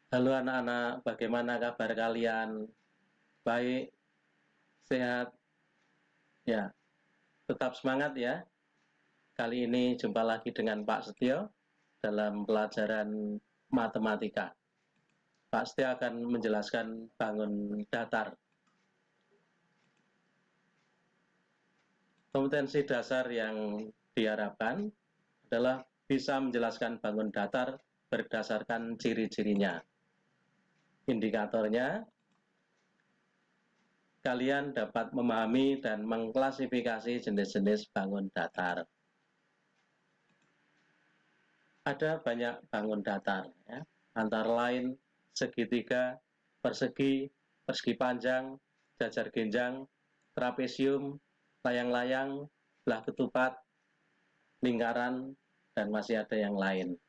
Halo anak-anak, bagaimana kabar kalian? Baik, sehat? Ya, tetap semangat ya. Kali ini jumpa lagi dengan Pak Setio dalam pelajaran matematika. Pak Setio akan menjelaskan bangun datar. Kompetensi dasar yang diharapkan adalah bisa menjelaskan bangun datar berdasarkan ciri-cirinya. Indikatornya, kalian dapat memahami dan mengklasifikasi jenis-jenis bangun datar. Ada banyak bangun datar, ya. Antara lain segitiga, persegi, persegi panjang, jajar genjang, trapesium, layang-layang, belah ketupat, lingkaran, dan masih ada yang lain.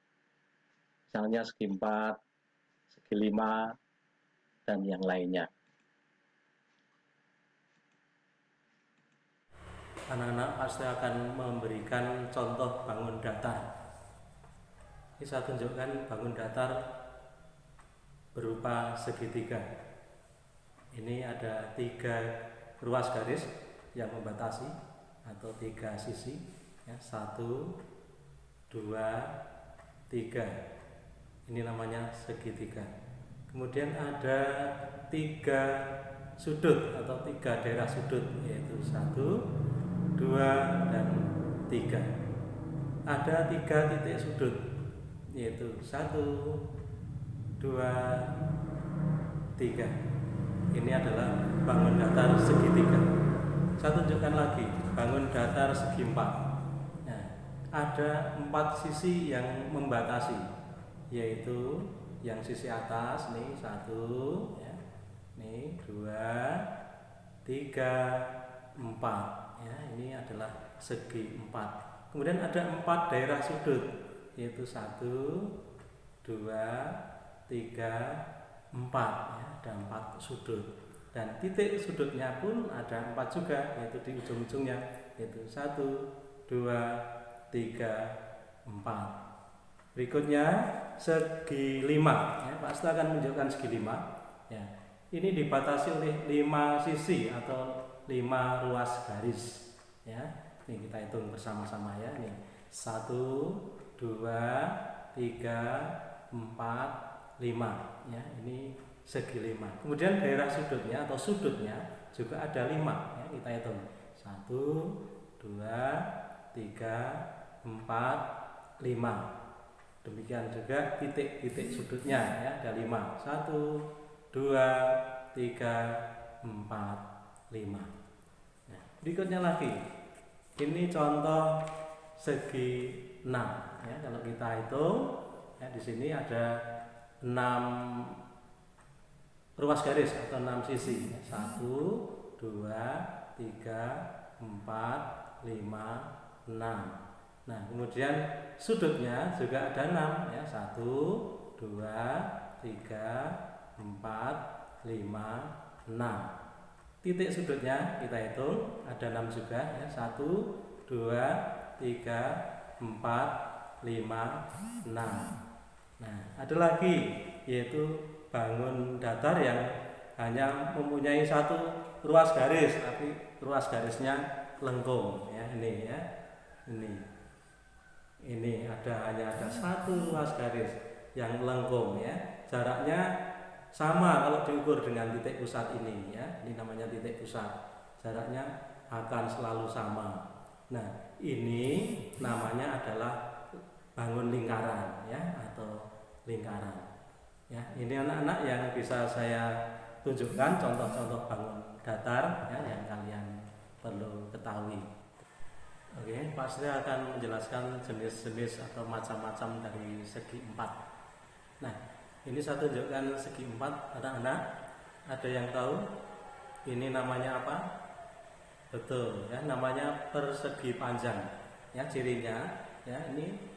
Misalnya segi 4, segi 5, dan yang lainnya. Anak-anak pasti akan memberikan contoh bangun datar. Ini saya tunjukkan bangun datar berupa segitiga. Ini ada 3 ruas garis yang membatasi atau 3 sisi, ya, 1, 2, 3. Ini namanya segitiga. Kemudian ada 3 sudut atau 3 daerah sudut, yaitu 1, 2, dan 3. Ada 3 titik sudut, yaitu 1, 2, 3. Ini adalah bangun datar segitiga. Saya tunjukkan lagi bangun datar segi 4. Nah, ada 4 sisi yang membatasi, yaitu yang sisi atas nih 1, ya, nih 2, 3, 4. Ya, ini adalah segi 4. Kemudian ada 4 daerah sudut, yaitu 1, 2, 3, 4. Ya, ada 4 sudut. Dan titik sudutnya pun ada 4 juga, yaitu di ujung-ujungnya, yaitu 1, 2, 3, 4. Berikutnya segi 5. Ya, Pak Asta akan menunjukkan segi 5. Ya, ini dibatasi oleh 5 sisi atau 5 ruas garis. Ya, ini kita hitung bersama-sama ya. Ini 1, 2, 3, 4, 5. Ya, ini segi 5. Kemudian daerah sudutnya atau sudutnya juga ada 5. Ya, kita hitung 1, 2, 3, 4, 5. Demikian juga titik-titik sudutnya, ya, ada 5. 1, 2, 3, 4, 5. Nah, berikutnya lagi. Ini contoh segi 6. Ya, kalau kita hitung, ya, di sini ada 6 ruas garis atau 6 sisi. 1, 2, 3, 4, 5, 6. Nah, kemudian sudutnya juga ada 6, ya. 1, 2, 3, 4, 5, 6. Titik sudutnya kita hitung ada 6 juga, ya. 1, 2, 3, 4, 5, 6. Nah, ada lagi yaitu bangun datar yang hanya mempunyai 1 ruas garis, tapi ruas garisnya lengkung, ya. Ini, ya. Ini hanya ada 1 ruas garis yang lengkung, ya. Jaraknya sama kalau diukur dengan titik pusat ini, ya. Ini namanya titik pusat. Jaraknya akan selalu sama. Nah, ini namanya adalah bangun lingkaran, ya, atau lingkaran. Ya, ini anak-anak yang bisa saya tunjukkan contoh-contoh bangun datar, ya, yang kalian perlu ketahui. Oke, Pak Sri akan menjelaskan jenis-jenis atau macam-macam dari segi 4. Nah, ini saya tunjukkan segi 4, anak-anak. Ada yang tahu ini namanya apa? Betul, ya, namanya persegi panjang. Ya, cirinya, ya, ini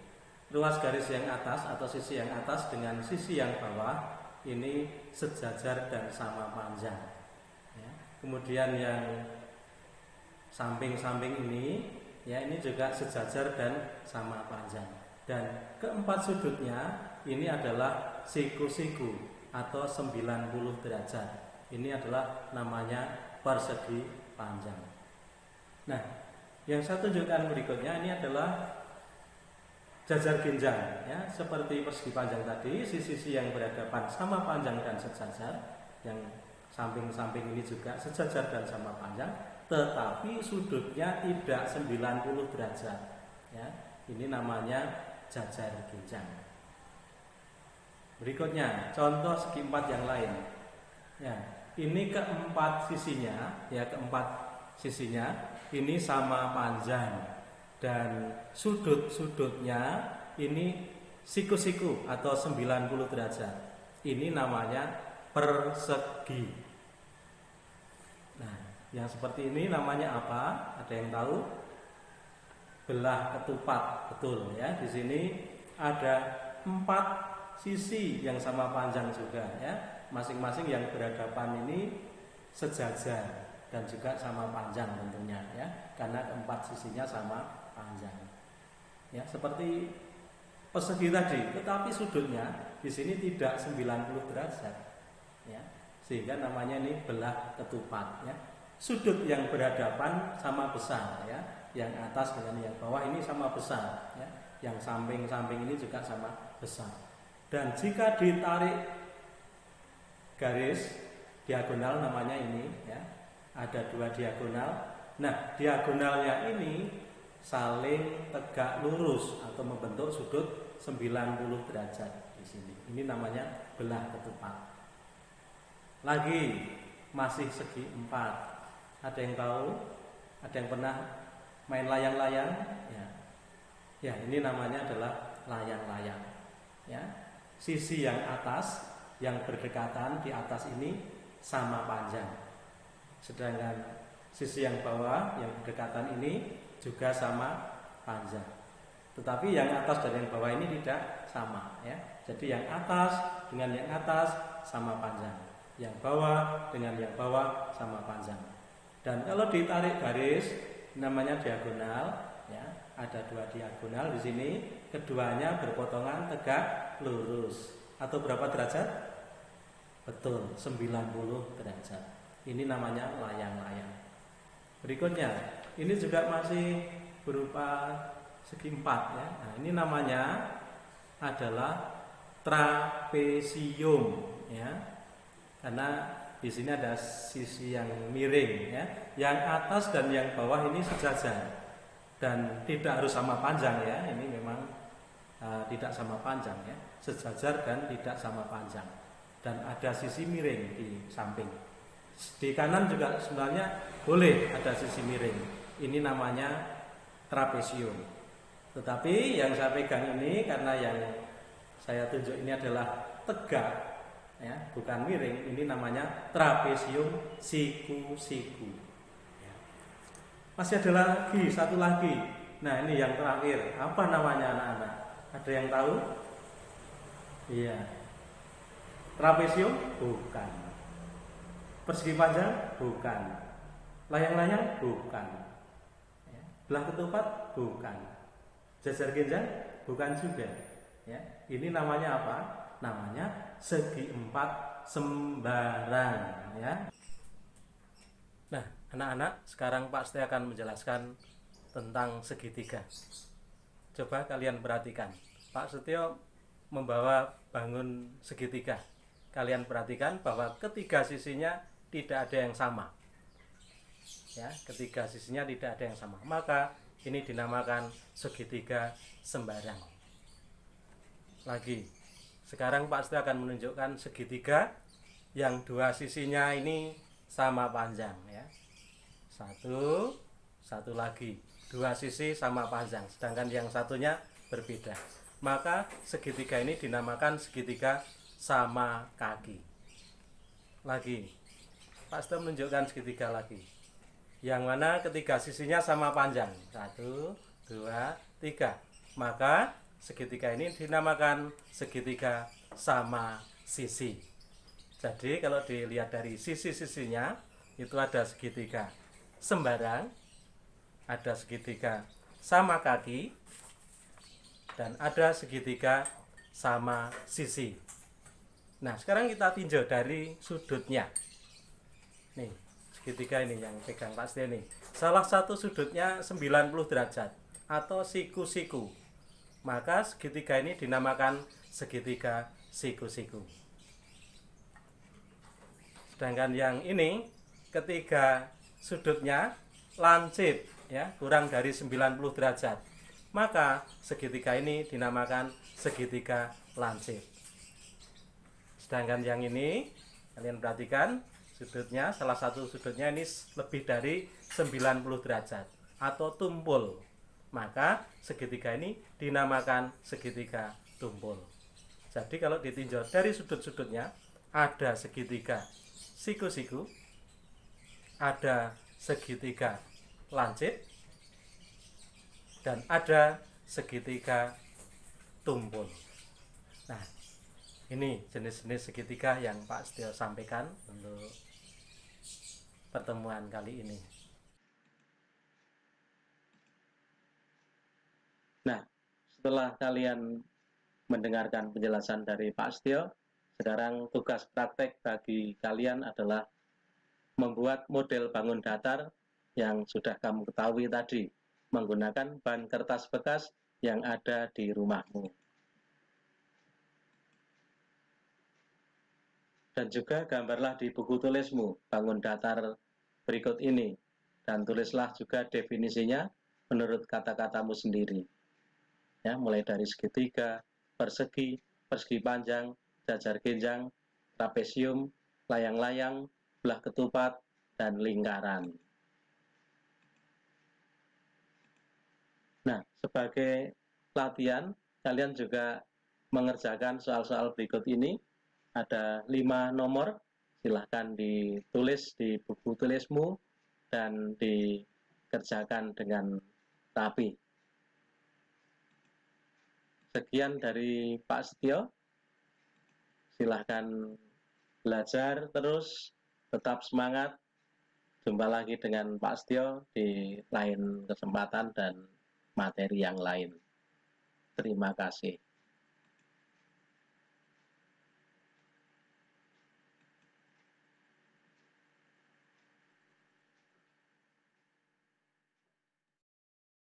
ruas garis yang atas atau sisi yang atas dengan sisi yang bawah ini sejajar dan sama panjang. Ya, kemudian yang samping-samping ini, ya, ini juga sejajar dan sama panjang. Dan keempat sudutnya ini adalah siku-siku atau 90 derajat. Ini adalah namanya persegi panjang. Nah, yang saya tunjukkan berikutnya ini adalah jajar ginjal, ya, seperti persegi panjang tadi, sisi-sisi yang berhadapan sama panjang dan sejajar, yang samping-samping ini juga sejajar dan sama panjang, tetapi sudutnya tidak 90 derajat, ya. Ini namanya jajar ginjal. Berikutnya contoh segi empat yang lain, ya. Ini keempat sisinya, ya, keempat sisinya ini sama panjang dan sudut-sudutnya ini siku-siku atau 90 derajat. Ini namanya persegi. Nah, yang seperti ini namanya apa? Ada yang tahu? Belah ketupat, betul ya. Di sini ada 4 sisi yang sama panjang juga, ya. Masing-masing yang berhadapan ini sejajar dan juga sama panjang tentunya, ya, karena keempat sisinya sama panjang, ya, seperti persegi tadi, tetapi sudutnya di sini tidak 90 derajat, ya, sehingga namanya ini belah ketupat, ya. Sudut yang berhadapan sama besar, ya, yang atas dengan yang bawah ini sama besar, ya, yang samping-samping ini juga sama besar. Dan jika ditarik garis diagonal namanya ini, ya, ada 2 diagonal. Nah, diagonalnya ini saling tegak lurus atau membentuk sudut 90 derajat di sini. Ini namanya belah ketupat. Lagi masih segi 4. Ada yang tahu? Ada yang pernah main layang-layang? Ya. Ya, ini namanya adalah layang-layang. Ya. Sisi yang atas yang berdekatan di atas ini sama panjang. Sedangkan sisi yang bawah yang berdekatan ini juga sama panjang. Tetapi yang atas dan yang bawah ini tidak sama, ya. Jadi yang atas dengan yang atas sama panjang. Yang bawah dengan yang bawah sama panjang. Dan kalau ditarik garis namanya diagonal, ya. Ada 2 diagonal di sini, keduanya berpotongan tegak lurus. Atau berapa derajat? Betul, 90 derajat. Ini namanya layang-layang. Berikutnya, ini juga masih berupa segi 4, ya. Nah, ini namanya adalah trapesium, ya. Karena di sini ada sisi yang miring, ya. Yang atas dan yang bawah ini sejajar. Dan tidak harus sama panjang, ya. Ini memang tidak sama panjang, ya. Sejajar dan tidak sama panjang. Dan ada sisi miring di samping. Di kanan juga sebenarnya boleh ada sisi miring. Ini namanya trapesium. Tetapi yang saya pegang ini karena yang saya tunjuk ini adalah tegak, ya, bukan miring. Ini namanya trapesium siku-siku. Ya. Masih ada lagi, satu lagi. Nah, ini yang terakhir. Apa namanya anak-anak? Ada yang tahu? Iya. Trapesium? Bukan. Persegi panjang? Bukan. Layang-layang? Bukan. Ya. Belah ketupat? Bukan. Jajar ginjal? Bukan juga. Ya. Ini namanya apa? Namanya segi 4 sembarang, ya. Nah, anak-anak, sekarang Pak Setia akan menjelaskan tentang segitiga. Coba kalian perhatikan. Pak Setio membawa bangun segitiga. Kalian perhatikan bahwa ketiga sisinya tidak ada yang sama. Ya, ketiga sisinya tidak ada yang sama. Maka ini dinamakan segitiga sembarang. Lagi. Sekarang Pak Setia akan menunjukkan segitiga yang 2 sisinya ini sama panjang, ya. Satu lagi. 2 sisi sama panjang, sedangkan yang satunya berbeda. Maka segitiga ini dinamakan segitiga sama kaki. Lagi, Pak Setia menunjukkan segitiga lagi, yang mana ketiga sisinya sama panjang, 1, 2, 3. Maka segitiga ini dinamakan segitiga sama sisi. Jadi kalau dilihat dari sisi-sisinya itu ada segitiga sembarang, ada segitiga sama kaki, dan ada segitiga sama sisi. Nah, sekarang kita tinjau dari sudutnya. Nih, segitiga ini yang pegang Pak Setia nih. Salah satu sudutnya 90 derajat atau siku-siku. Maka segitiga ini dinamakan segitiga siku-siku. Sedangkan yang ini ketiga sudutnya lancip ya, kurang dari 90 derajat. Maka segitiga ini dinamakan segitiga lancip. Sedangkan yang ini kalian perhatikan sudutnya, salah satu sudutnya ini lebih dari 90 derajat atau tumpul. Maka segitiga ini dinamakan segitiga tumpul. Jadi kalau ditinjau dari sudut-sudutnya ada segitiga siku-siku, ada segitiga lancip, dan ada segitiga tumpul. Nah, ini jenis-jenis segitiga yang Pak Setio sampaikan untuk pertemuan kali ini. Nah, setelah kalian mendengarkan penjelasan dari Pak Setio, sekarang tugas praktek bagi kalian adalah membuat model bangun datar yang sudah kamu ketahui tadi menggunakan bahan kertas bekas yang ada di rumahmu. Dan juga gambarlah di buku tulismu bangun datar berikut ini, dan tulislah juga definisinya menurut kata-katamu sendiri. Ya, mulai dari segitiga, persegi, persegi panjang, jajar genjang, trapesium, layang-layang, belah ketupat, dan lingkaran. Nah, sebagai latihan, kalian juga mengerjakan soal-soal berikut ini. Ada 5 nomor, silahkan ditulis di buku tulismu dan dikerjakan dengan rapi. Sekian dari Pak Setio. Silahkan belajar terus, tetap semangat. Jumpa lagi dengan Pak Setio di lain kesempatan dan materi yang lain. Terima kasih.